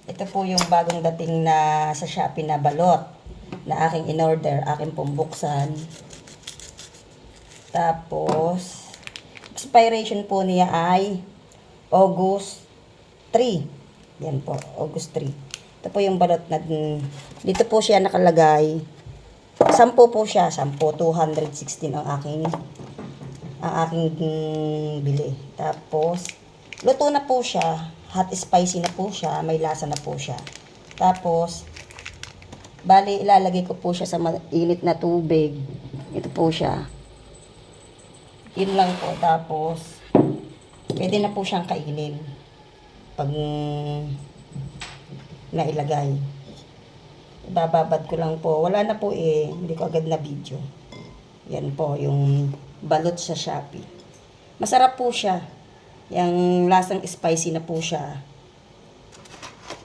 Ito po yung bagong dating na sa Shopee na balot na aking in-order, aking pong buksan. Tapos, expiration po niya ay August 3. Yan po, August 3. Ito po yung balot na dito po siya nakalagay. 10 po siya, 10, 216 ang aking bili. Tapos, luto na po siya. Hot spicy na po siya. May lasa na po siya. Tapos, bali, ilalagay ko po siya sa init na tubig. Ito po siya. Yun lang po. Tapos, pwede na po siyang kainin. Pag nailagay. Bababad ko lang po. Wala na po eh. Hindi ko agad na video. Yan po, yung balot sa Shopee. Masarap po siya. Yung lasang spicy na po siya.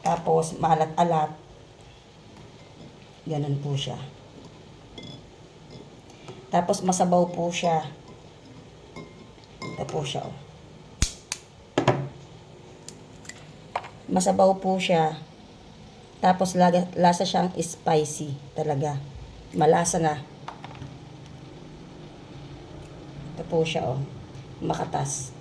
Tapos, maalat-alat. Ganun po siya. Tapos, masabaw po siya. Ito po siya, oh. Masabaw po siya. Tapos, lasa siyang spicy talaga. Malasa na. Ito po siya, oh. Makatas.